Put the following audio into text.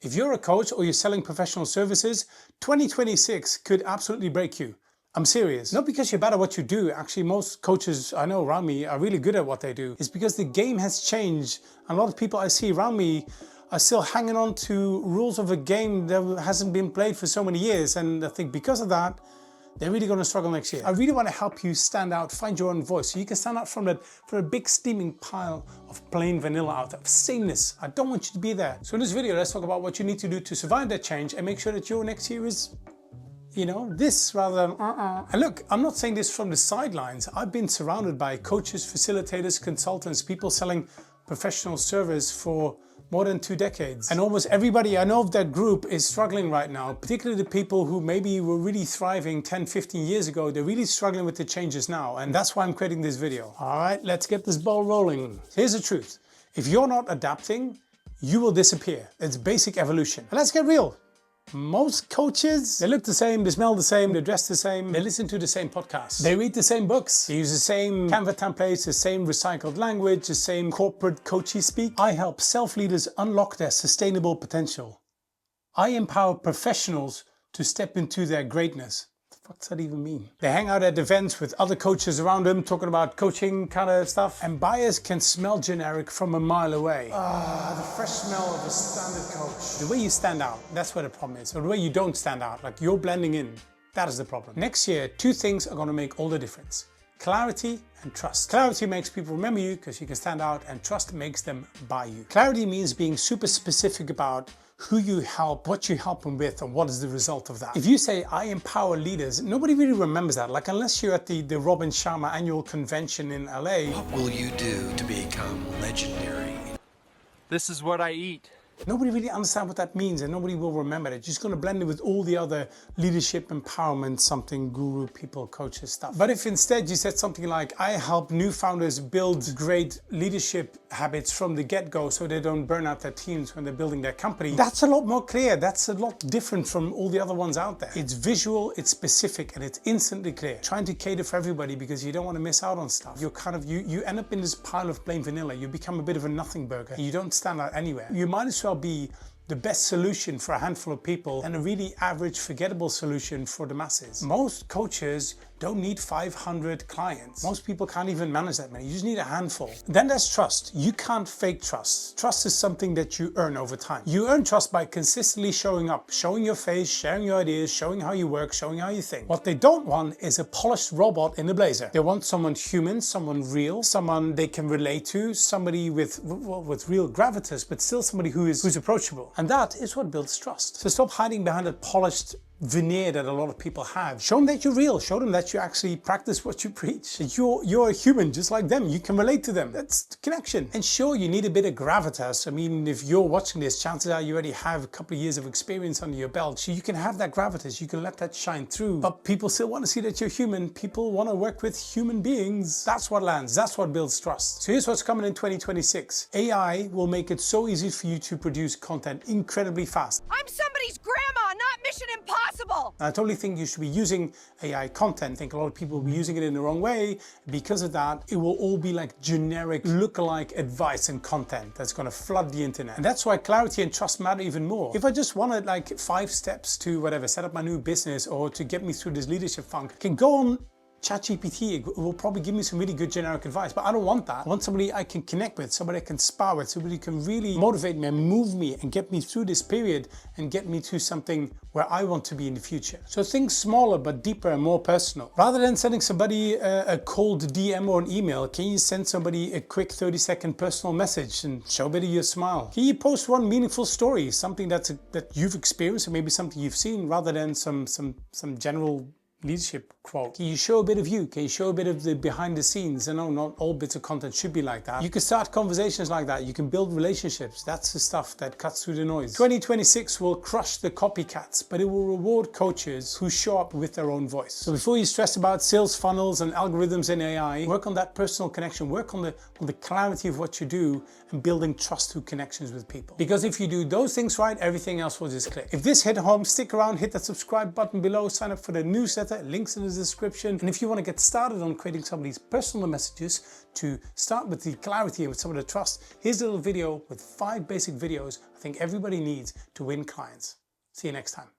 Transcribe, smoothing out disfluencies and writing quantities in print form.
If you're a coach or you're selling professional services, 2026 could absolutely break you. I'm serious. Not because you're bad at what you do. Actually, most coaches I know around me are really good at what they do. It's because the game has changed. And a lot of people I see around me are still hanging on to rules of a game that hasn't been played for so many years. And I think because of that, they're really going to struggle next year. I really want to help you stand out, find your own voice, so you can stand out from a big steaming pile of plain vanilla out there, of sameness. I don't want you to be there. So in this video, let's talk about what you need to do to survive that change and make sure that your next year is, you know, this rather than And look, I'm not saying this from the sidelines. I've been surrounded by coaches, facilitators, consultants, people selling professional service for more than 2 decades. And almost everybody I know of that group is struggling right now, particularly the people who maybe were really thriving 10, 15 years ago. They're really struggling with the changes now. And that's why I'm creating this video. All right, let's get this ball rolling. Here's the truth. If you're not adapting, you will disappear. It's basic evolution. And let's get real. Most coaches, they look the same, they smell the same, they dress the same, they listen to the same podcasts, they read the same books, they use the same Canva templates, the same recycled language, the same corporate coachy speak. I help self-leaders unlock their sustainable potential. I empower professionals to step into their greatness. What does that even mean? They hang out at events with other coaches around them talking about coaching kind of stuff, and buyers can smell generic from a mile away. The fresh smell of a standard coach. The way you stand out, that's where the problem is. Or the way you don't stand out, like you're blending in, that is the problem. Next year, 2 things are going to make all the difference. Clarity and trust. Clarity makes people remember you because you can stand out, and trust makes them buy you. Clarity means being super specific about who you help, what you help them with, and what is the result of that. If you say, I empower leaders, nobody really remembers that. Like, unless you're at the Robin Sharma annual convention in LA. What will you do to become legendary? This is what I eat. Nobody really understands what that means, and nobody will remember it. You're just going to blend it with all the other leadership, empowerment, something, guru, people, coaches stuff. But if instead you said something like, I help new founders build great leadership habits from the get-go so they don't burn out their teams when they're building their company, that's a lot more clear. That's a lot different from all the other ones out there. It's visual, it's specific, and it's instantly clear. Trying to cater for everybody because you don't want to miss out on stuff. You're kind of, you end up in this pile of plain vanilla. You become a bit of a nothing burger. You don't stand out anywhere. You might as well be the best solution for a handful of people and a really average, forgettable solution for the masses. Most coaches don't need 500 clients. Most people can't even manage that many. You just need a handful. Then there's trust. You can't fake trust. Trust is something that you earn over time. You earn trust by consistently showing up, showing your face, sharing your ideas, showing how you work, showing how you think. What they don't want is a polished robot in a blazer. They want someone human, someone real, someone they can relate to, somebody with real gravitas, but still somebody who's approachable. And that is what builds trust. So stop hiding behind a polished veneer that a lot of people have. Show them that you're real. Show them that you actually practice what you preach. That you're a human just like them. You can relate to them. That's the connection. And sure, you need a bit of gravitas. I mean, if you're watching this, chances are you already have a couple of years of experience under your belt. So you can have that gravitas. You can let that shine through. But people still want to see that you're human. People want to work with human beings. That's what lands. That's what builds trust. So here's what's coming in 2026. AI will make it so easy for you to produce content incredibly fast. I'm somebody's grandma, not Mission Impossible. I totally think you should be using AI content. I think a lot of people will be using it in the wrong way. Because of that, it will all be like generic lookalike advice and content that's going to flood the internet. And that's why clarity and trust matter even more. If I just wanted like 5 steps to whatever, set up my new business or to get me through this leadership funk, I can go on ChatGPT. It will probably give me some really good generic advice, but I don't want that. I want somebody I can connect with, somebody I can spar with, somebody who can really motivate me and move me and get me through this period and get me to something where I want to be in the future. So think smaller but deeper and more personal. Rather than sending somebody a cold DM or an email, can you send somebody a quick 30-second personal message and show a bit of your smile? Can you post one meaningful story, something that you've experienced or maybe something you've seen, rather than some general leadership quote? Can you show a bit of you? Can you show a bit of the behind the scenes? I know not all bits of content should be like that. You can start conversations like that. You can build relationships. That's the stuff that cuts through the noise. 2026 will crush the copycats, but it will reward coaches who show up with their own voice. So before you stress about sales funnels and algorithms in AI, work on that personal connection, work on the clarity of what you do and building trust through connections with people. Because if you do those things right, everything else will just click. If this hit home, stick around, hit that subscribe button below, sign up for the newsletter newsletter, links in the description. And if you want to get started on creating some of these personal messages to start with the clarity and with some of the trust, here's a little video with 5 basic videos I think everybody needs to win clients. See you next time.